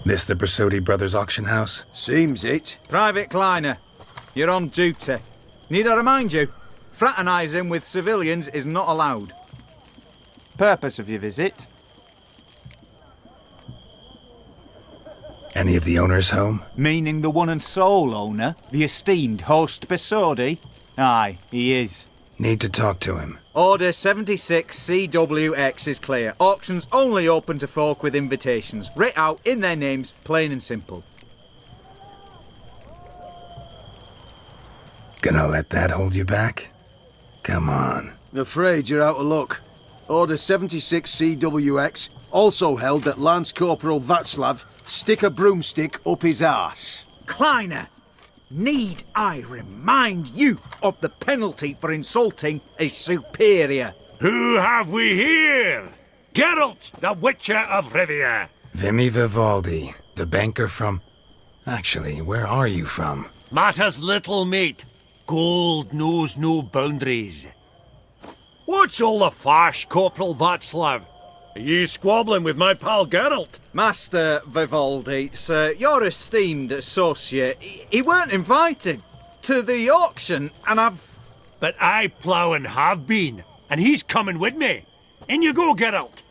This the Bersodi Brothers auction house? Seems it. Private Kleiner, you're on duty. Need I remind you? Fraternising with civilians is not allowed. Purpose of your visit? Any of the owners home? Meaning the one and sole owner, the esteemed host Bersodi? Aye, he is. Need to talk to him. Order 76 CWX is clear. Auctions only open to folk with invitations. Writ out in their names, plain and simple. Gonna let that hold you back? Come on. Afraid you're out of luck. Order 76 CWX also held that Lance Corporal Václav stick a broomstick up his arse. Kleiner, need I remind you of the penalty for insulting a superior? Who have we here? Geralt, the Witcher of Rivia. Vimy Vivaldi, the banker from... Actually, where are you from? Matters little, mate. Gold knows no boundaries. What's all the fash, Corporal Václav? Are you squabbling with my pal Geralt? Master Vivaldi, sir, your esteemed associate, he weren't invited to the auction, and I've... But I plough and have been, and he's coming with me. In you go, Geralt.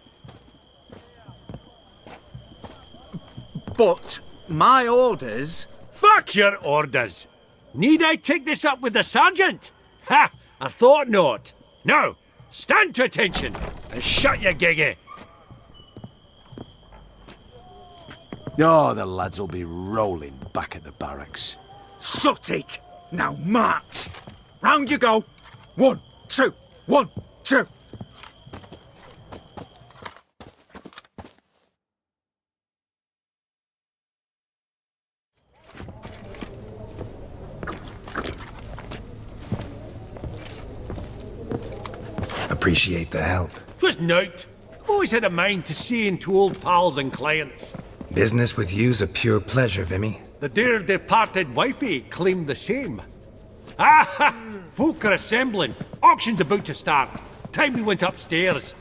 But my orders... Fuck your orders. Need I take this up with the sergeant? Ha! I thought not. Now, stand to attention and shut your giggy. Oh, the lads will be rolling back at the barracks. Shut it! Now march! Round you go! 1, 2, 1, 2! Appreciate the help. Twas nowt. I've always had a mind to see into old pals and clients. Business with you's a pure pleasure, Vimy. The dear departed wifey claimed the same. Ah! Folk are assembling. Auction's about to start. Time we went upstairs.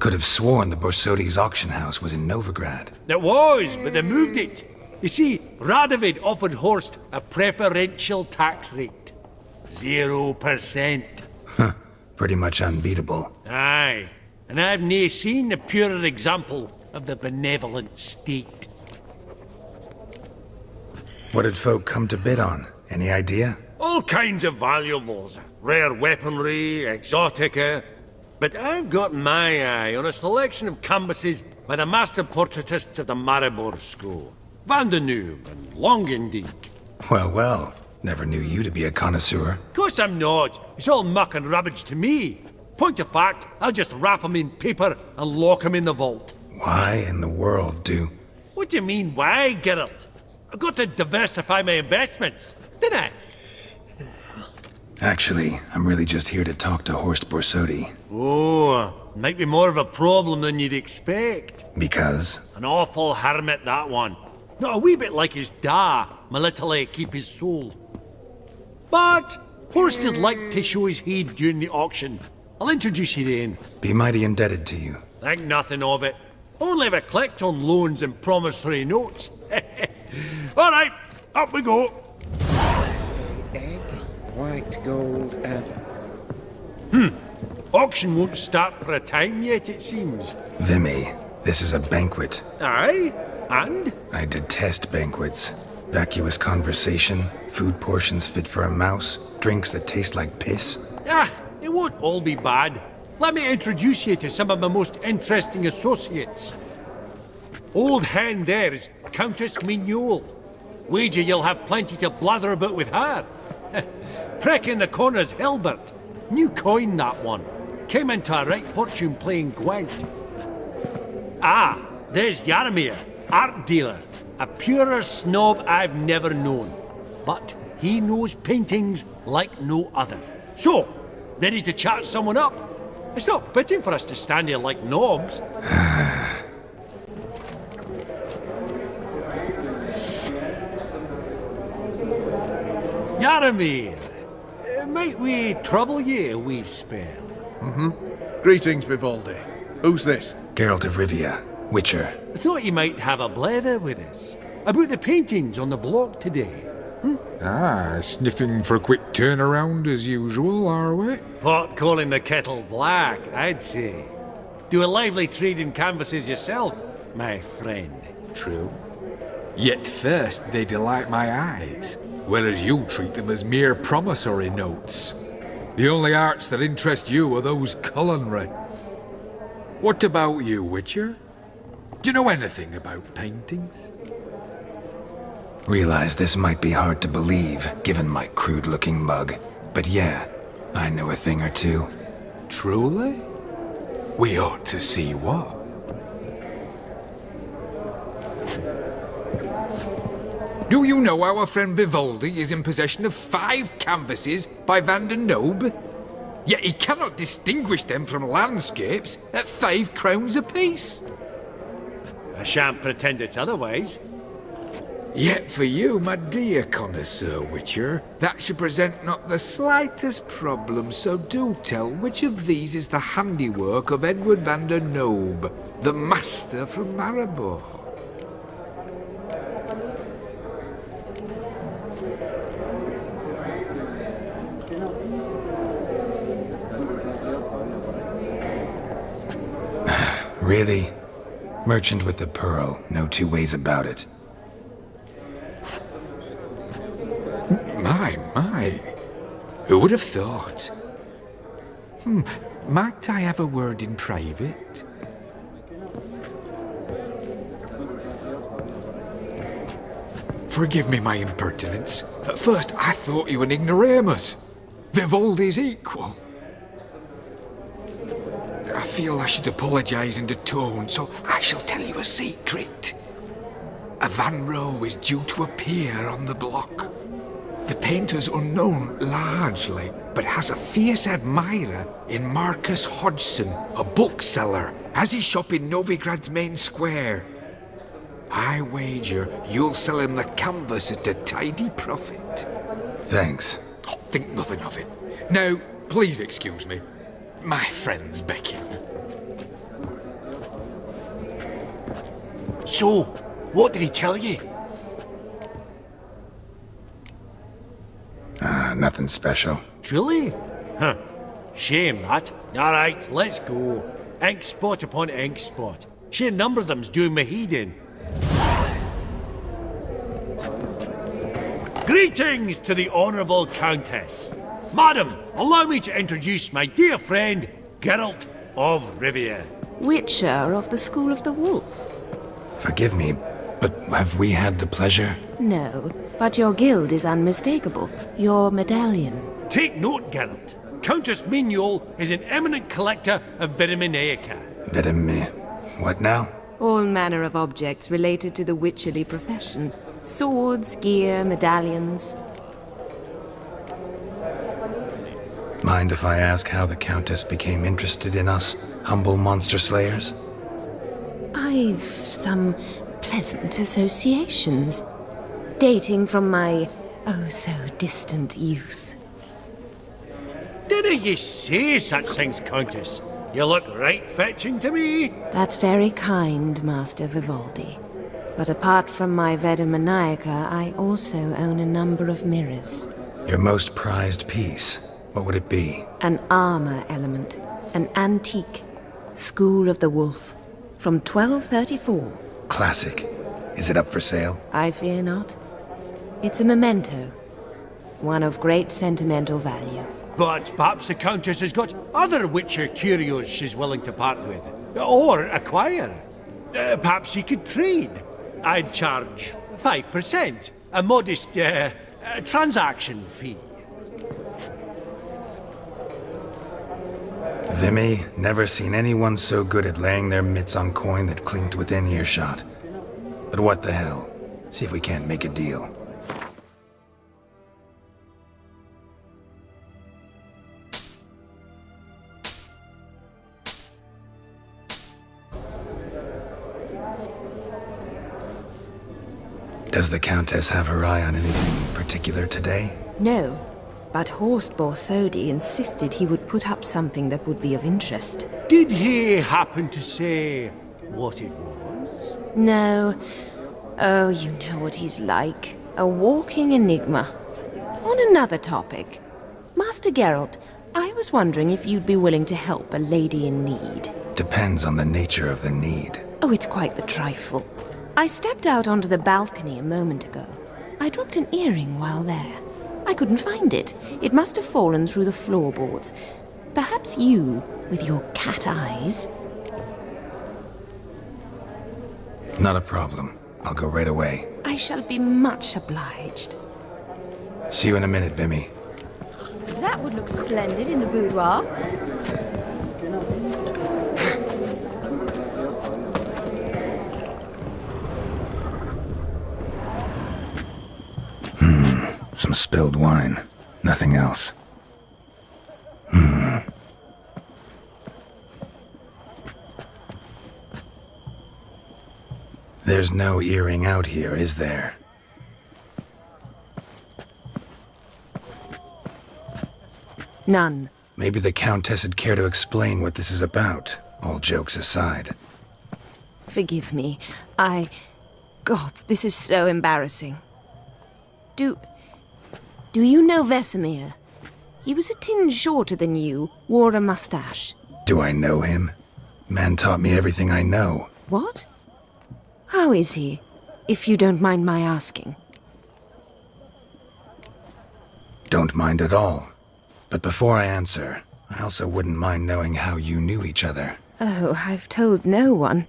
Could have sworn the Bersodi's auction house was in Novigrad. It was, but they moved it. You see, Radovid offered Horst a preferential tax rate. 0%. Huh. Pretty much unbeatable. Aye, and I've nae seen a purer example of the benevolent state. What did folk come to bid on? Any idea? All kinds of valuables. Rare weaponry, exotica. But I've got my eye on a selection of canvases by the master portraitists of the Maribor School. Van de Noob and Longendijk. Well, well. Never knew you to be a connoisseur. Course I'm not. It's all muck and rubbish to me. Point of fact, I'll just wrap 'em in paper and lock 'em in the vault. Why in the world do... What do you mean, why, Geralt? I've got to diversify my investments, didn't I? Actually, I'm really just here to talk to Horst Bersodi. Oh, might be more of a problem than you'd expect. Because? An awful hermit, that one. Not a wee bit like his da, my little keep his soul. But Horst would like to show his head during the auction. I'll introduce you then. Be mighty indebted to you. Think nothing of it. Only ever clicked on loans and promissory notes. All right, up we go. Egg, white gold, and... Auction won't start for a time yet, it seems. Vimy, this is a banquet. Aye, and? I detest banquets. Vacuous conversation, food portions fit for a mouse, drinks that taste like piss. Ah, it won't all be bad. Let me introduce you to some of my most interesting associates. Old hen there is Countess Mignole. Wager you'll have plenty to blather about with her. Prick in the corner's Hilbert. New coin, that one. Came into a right fortune playing Gwent. Ah, there's Jaromir, art dealer. A purer snob I've never known. But he knows paintings like no other. So, ready to chat someone up? It's not fitting for us to stand here like knobs. Jaromir, Might we trouble ye a wee spell? Greetings, Vivaldi. Who's this? Geralt of Rivia, Witcher. Thought you might have a blether with us. About the paintings on the block today. Ah, sniffing for a quick turnaround as usual, are we? Pot calling the kettle black, I'd say. Do a lively trade in canvases yourself, my friend. True. Yet first they delight my eyes, whereas you treat them as mere promissory notes. The only arts that interest you are those culinary. What about you, Witcher? Do you know anything about paintings? Realize this might be hard to believe, given my crude-looking mug. But yeah, I know a thing or two. Truly? We ought to see what. Do you know our friend Vivaldi is in possession of 5 canvases by Van der Nobe? Yet he cannot distinguish them from landscapes at 5 crowns apiece. I shan't pretend it's otherwise. Yet for you, my dear connoisseur Witcher, that should present not the slightest problem, so do tell which of these is the handiwork of Edward van der Nobe, the master from Maribor. Really? Merchant with the pearl, no two ways about it. My. Who would have thought? Might I have a word in private? Forgive me my impertinence. At first I thought you an ignoramus. Vivaldi's equal. I feel I should apologize in atone, so I shall tell you a secret. A Van Row is due to appear on the block. The painter's unknown largely, but has a fierce admirer in Marcus Hodgson, a bookseller, has his shop in Novigrad's main square. I wager you'll sell him the canvas at a tidy profit. Thanks. Oh, think nothing of it. Now, please excuse me. My friend's beckon. So, what did he tell you? Nothing special. Truly? Huh. Shame that. Alright, let's go. Ink spot upon ink spot. Sheer number of them's doing my head in. Greetings to the Honourable Countess. Madam, allow me to introduce my dear friend, Geralt of Rivia. Witcher of the School of the Wolf. Forgive me, but have we had the pleasure? No, but your guild is unmistakable. Your medallion. Take note, Geralt. Countess Mignol is an eminent collector of Vitaminaica. What now? All manner of objects related to the witcherly profession. Swords, gear, medallions. Mind if I ask how the Countess became interested in us, humble monster slayers? I've some pleasant associations, dating from my oh-so-distant youth. Dinna ye say such things, Countess? You look right fetching to me. That's very kind, Master Vivaldi. But apart from my Vitaminaica, I also own a number of mirrors. Your most prized piece, what would it be? An armor element, an antique, School of the Wolf, from 1234. Classic. Is it up for sale? I fear not. It's a memento, one of great sentimental value. But perhaps the Countess has got other Witcher curios she's willing to part with. Or acquire. Perhaps you could trade. I'd charge 5%, a modest transaction fee. Vimy, never seen anyone so good at laying their mitts on coin that clinked within earshot. But what the hell? See if we can't make a deal. Does the Countess have her eye on anything particular today? No, But Horst Borsodi insisted he would put up something that would be of interest. Did he happen to say what it was? No. Oh, you know what he's like. A walking enigma. On another topic. Master Geralt, I was wondering if you'd be willing to help a lady in need. Depends on the nature of the need. Oh, it's quite the trifle. I stepped out onto the balcony a moment ago. I dropped an earring while there. I couldn't find it. It must have fallen through the floorboards. Perhaps you, with your cat eyes... Not a problem. I'll go right away. I shall be much obliged. See you in a minute, Vimy. That would look splendid in the boudoir. Some spilled wine. Nothing else. There's no earring out here, is there? None. Maybe the Countess would care to explain what this is about, all jokes aside. Forgive me. God, this is so embarrassing. Do you know Vesemir? He was a tinge shorter than you, wore a mustache. Do I know him? Man taught me everything I know. What? How is he, if you don't mind my asking? Don't mind at all. But before I answer, I also wouldn't mind knowing how you knew each other. Oh, I've told no one.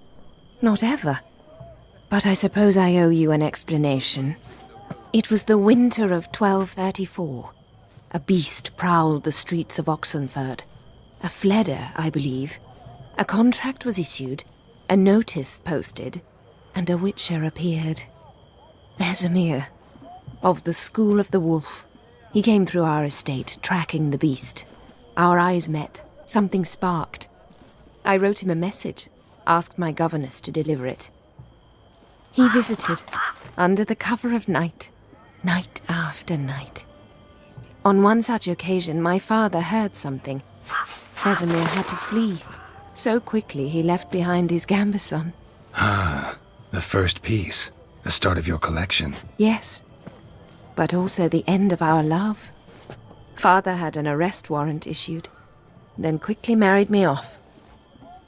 Not ever. But I suppose I owe you an explanation. It was the winter of 1234. A beast prowled the streets of Oxenford. A fledder, I believe. A contract was issued, a notice posted, and a witcher appeared. Vesemir, of the School of the Wolf. He came through our estate, tracking the beast. Our eyes met. Something sparked. I wrote him a message, asked my governess to deliver it. He visited, under the cover of night, night after night. On one such occasion, my father heard something. Vesemir had to flee. So quickly he left behind his gambeson. The first piece. The start of your collection. Yes, but also the end of our love. Father had an arrest warrant issued, then quickly married me off.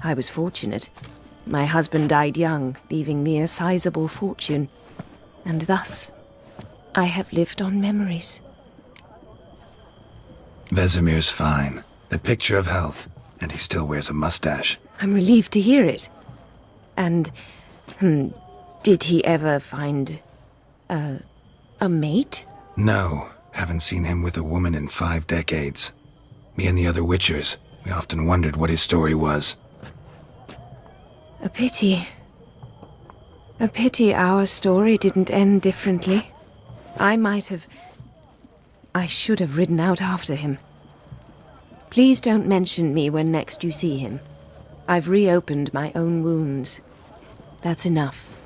I was fortunate. My husband died young, leaving me a sizable fortune. And thus, I have lived on memories. Vesemir's fine. The picture of health. And he still wears a mustache. I'm relieved to hear it. And, did he ever find a mate? No, haven't seen him with a woman in 5 decades. Me and the other Witchers, we often wondered what his story was. A pity. A pity our story didn't end differently. I should have ridden out after him. Please don't mention me when next you see him. I've reopened my own wounds. That's enough.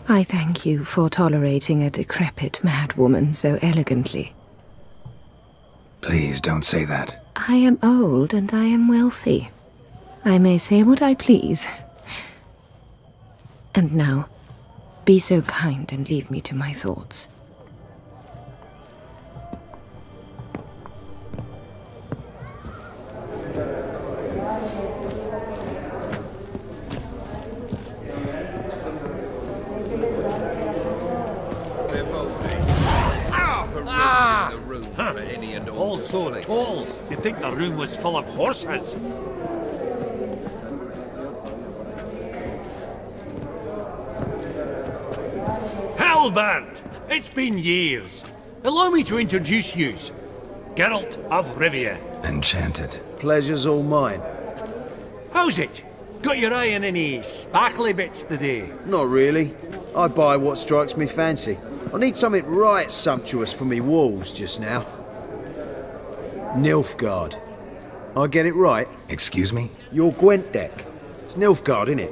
I thank you for tolerating a decrepit madwoman so elegantly. Please don't say that. I am old and I am wealthy. I may say what I please. And now, be so kind and leave me to my thoughts. All so tall, you'd think the room was full of horses. Halbert! It's been years. Allow me to introduce yous. Geralt of Rivia. Enchanted. Pleasure's all mine. How's it? Got your eye on any sparkly bits today? Not really. I buy what strikes me fancy. I need something right sumptuous for me walls just now. Nilfgaard. I get it right? Excuse me? Your Gwent deck. It's Nilfgaard, innit?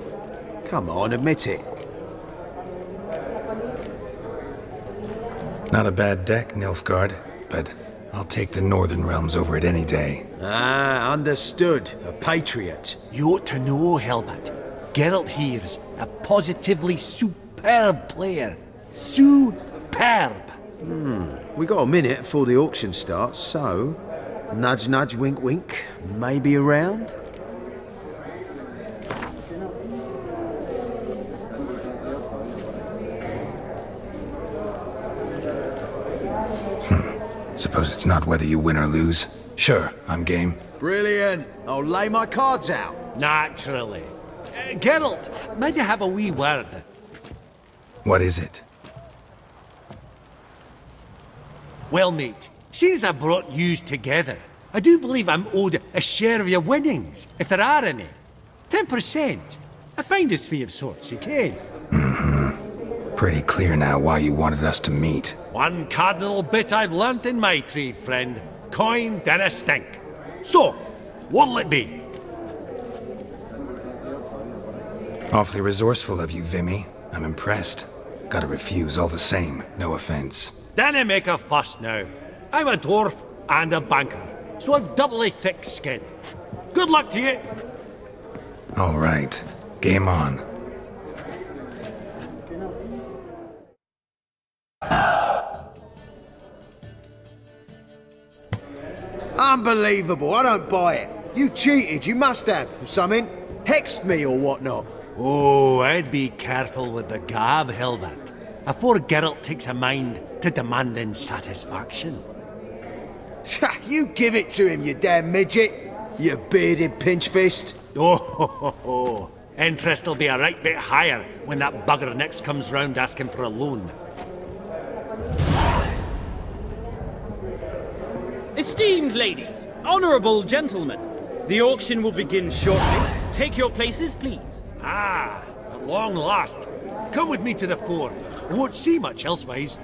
Come on, admit it. Not a bad deck, Nilfgaard, but I'll take the Northern Realms over it any day. Ah, understood. A patriot. You ought to know, Helmut. Geralt here's a positively superb player. Superb. We got a minute before the auction starts, so... Nudge, nudge, wink, wink. Maybe around? Suppose it's not whether you win or lose. Sure, I'm game. Brilliant. I'll lay my cards out. Naturally. Geralt, might you have a wee word? What is it? Well, mate, since I brought yous together, I do believe I'm owed a share of your winnings, if there are any. 10%. A finder's fee of sorts, you can. Pretty clear now why you wanted us to meet. One cardinal bit I've learnt in my trade, friend. Coin dinna stink. So, what'll it be? Awfully resourceful of you, Vimy. I'm impressed. Gotta refuse all the same, no offense. Dinna make a fuss now. I'm a dwarf and a banker, so I've doubly thick skin. Good luck to you. All right, game on. Unbelievable. I don't buy it. You cheated. You must have. Something. Hexed me or whatnot. Oh, I'd be careful with the gab, Helmut, afore Geralt takes a mind to demanding satisfaction. You give it to him, you damn midget. You bearded pinchfist. Oh, interest will be a right bit higher when that bugger next comes round asking for a loan. Esteemed ladies, honourable gentlemen, the auction will begin shortly. Take your places, please. Ah, at long last. Come with me to the fore. I won't see much elsewise.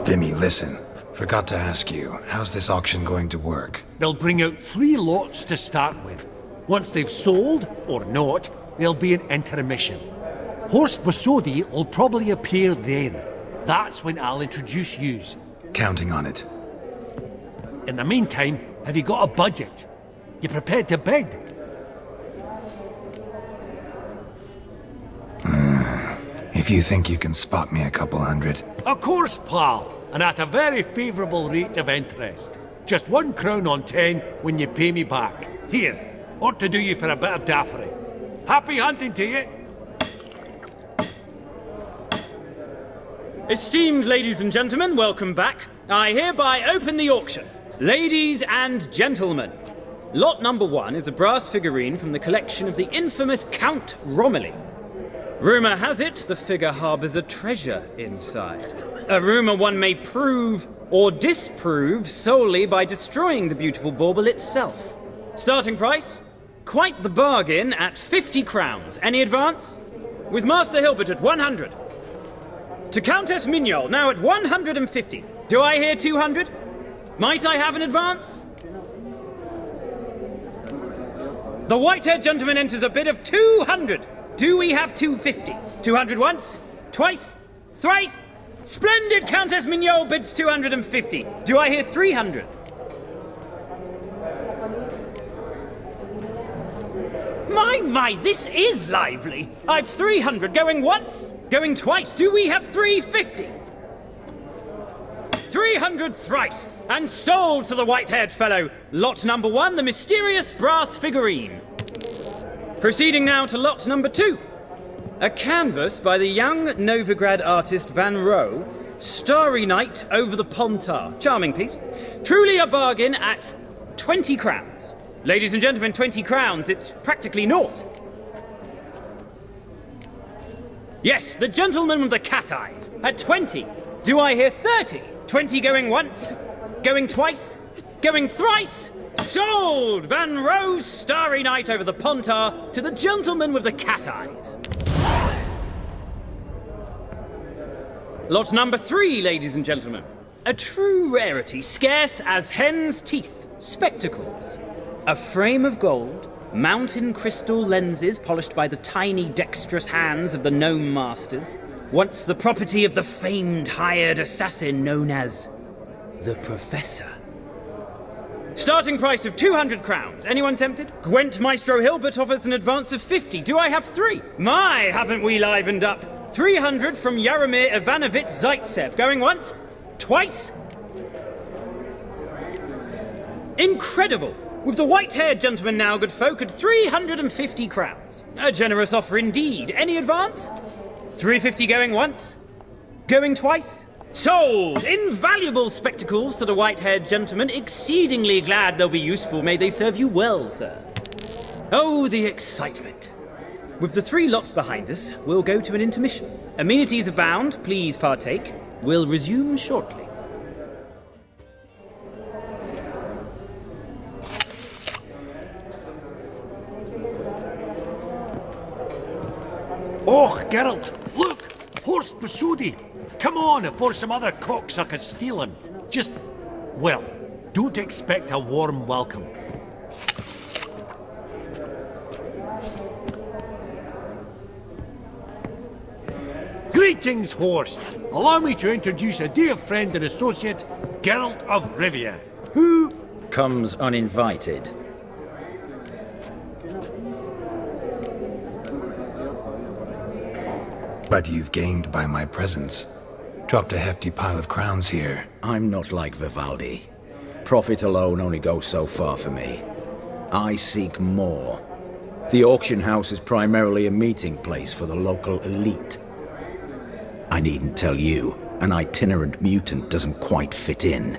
Vimy, listen. Forgot to ask you, how's this auction going to work? They'll bring out 3 lots to start with. Once they've sold, or not, there'll be an intermission. Horst Bosodi will probably appear then. That's when I'll introduce yous. Counting on it. In the meantime, have you got a budget? You prepared to bid? If you think you can spot me a couple hundred. Of course, pal, and at a very favourable rate of interest. Just 1 crown on 10 when you pay me back. Here, ought to do you for a bit of daffery. Happy hunting to you! Esteemed ladies and gentlemen, welcome back. I hereby open the auction. Ladies and gentlemen, lot number 1 is a brass figurine from the collection of the infamous Count Romilly. Rumour has it the figure harbours a treasure inside. A rumour one may prove or disprove solely by destroying the beautiful bauble itself. Starting price? Quite the bargain at 50 crowns. Any advance? With Master Hilbert at 100. To Countess Mignol, now at 150. Do I hear 200? Might I have an advance? The white-haired gentleman enters a bid of 200. Do we have 250? 200 once? Twice? Thrice? Splendid! Countess Mignol bids 250. Do I hear 300? My, this is lively. I've 300 going once, going twice. Do we have 350? 300 thrice, and sold to the white-haired fellow. Lot number 1, the mysterious brass figurine. Proceeding now to lot number 2. A canvas by the young Novigrad artist Van Rohe, Starry Night over the Pontar. Charming piece. Truly a bargain at 20 crowns. Ladies and gentlemen, 20 crowns, it's practically naught. Yes, the gentleman with the cat eyes, at 20. Do I hear 30? 20 going once, going twice, going thrice. Sold! Van Rohe's Starry Night over the Pontar to the gentleman with the cat eyes. Lot number 3, ladies and gentlemen. A true rarity, scarce as hen's teeth. Spectacles. A frame of gold, mountain crystal lenses polished by the tiny dexterous hands of the gnome masters. Once the property of the famed hired assassin known as the Professor. Starting price of 200 crowns. Anyone tempted? Gwent Maestro Hilbert offers an advance of 50. Do I have 3? My, haven't we livened up? 300 from Yaromir Ivanovich Zaitsev. Going once? Twice? Incredible! With the white-haired gentleman now, good folk, at 350 crowns. A generous offer indeed. Any advance? 350 going once? Going twice? Sold! Invaluable spectacles to the white-haired gentleman. Exceedingly glad they'll be useful. May they serve you well, sir. Oh, the excitement. With the 3 lots behind us, we'll go to an intermission. Amenities abound. Please partake. We'll resume shortly. Oh, Geralt, look! Horst Basudi! Come on before some other cocksuckers steal him. Just, well, don't expect a warm welcome. Greetings, Horst. Allow me to introduce a dear friend and associate, Geralt of Rivia, who comes uninvited. But you've gained by my presence. Dropped a hefty pile of crowns here. I'm not like Vivaldi. Profit alone only goes so far for me. I seek more. The auction house is primarily a meeting place for the local elite. I needn't tell you, an itinerant mutant doesn't quite fit in.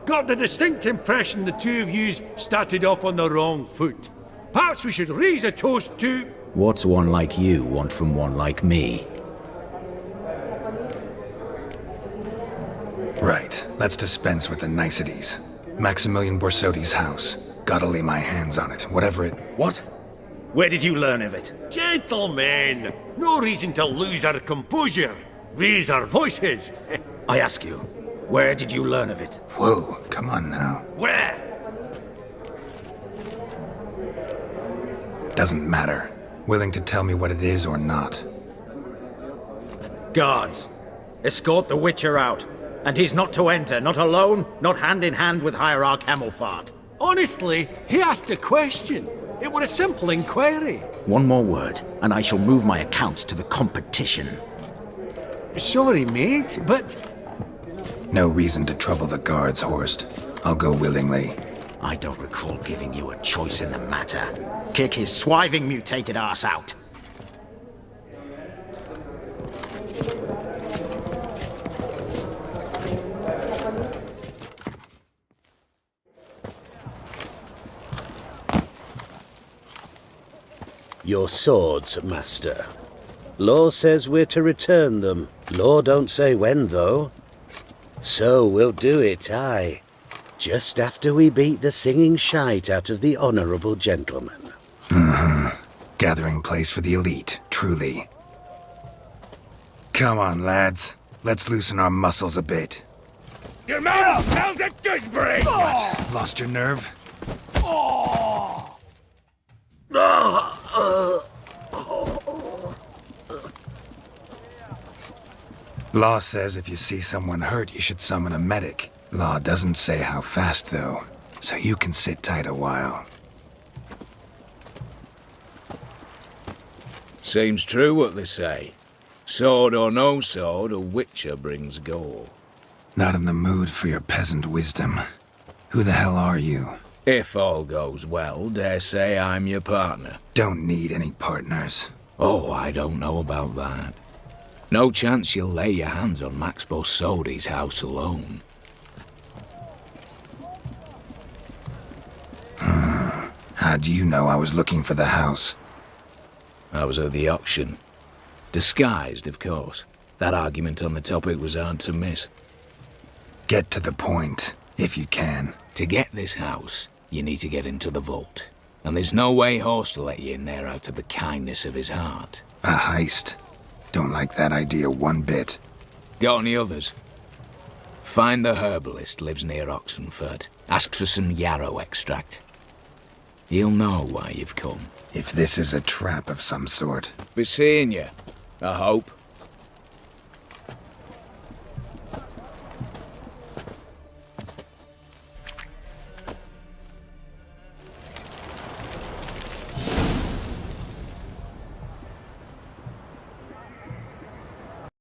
got the distinct impression the two of yous started off on the wrong foot. Perhaps we should raise a toast to... What's one like you want from one like me? Right, let's dispense with the niceties. Maximilian Borsodi's house. Gotta lay my hands on it, whatever it... What? Where did you learn of it? Gentlemen, no reason to lose our composure. Raise our voices. I ask you, where did you learn of it? Whoa, come on now. Where? Doesn't matter. Willing to tell me what it is or not. Guards, escort the Witcher out. And he's not to enter, not alone, not hand in hand with Hierarch Hamelfart. Honestly, he asked a question. It were a simple inquiry. One more word, and I shall move my accounts to the competition. Sorry, mate, but... No reason to trouble the guards, Horst. I'll go willingly. I don't recall giving you a choice in the matter. Kick his swiving mutated ass out. Your swords, Master. Law says we're to return them. Law don't say when, though. So we'll do it, aye. Just after we beat the singing shite out of the honourable gentleman. Gathering place for the elite, truly. Come on, lads. Let's loosen our muscles a bit. Your mouth smells of gooseberries! What? Lost your nerve? Law says if you see someone hurt, you should summon a medic. Law doesn't say how fast, though, so you can sit tight a while. Seems true what they say. Sword or no sword, a witcher brings gore. Not in the mood for your peasant wisdom. Who the hell are you? If all goes well, dare say I'm your partner. Don't need any partners. Oh, I don't know about that. No chance you'll lay your hands on Max Borsodi's house alone. How do you know I was looking for the house? I was at the auction. Disguised, of course. That argument on the topic was hard to miss. Get to the point, if you can. To get this house, you need to get into the vault. And there's no way Horst will let you in there out of the kindness of his heart. A heist. Don't like that idea one bit. Got any others? Find the herbalist lives near Oxenfurt. Ask for some yarrow extract. He'll know why you've come. If this is a trap of some sort. Be seeing you, I hope.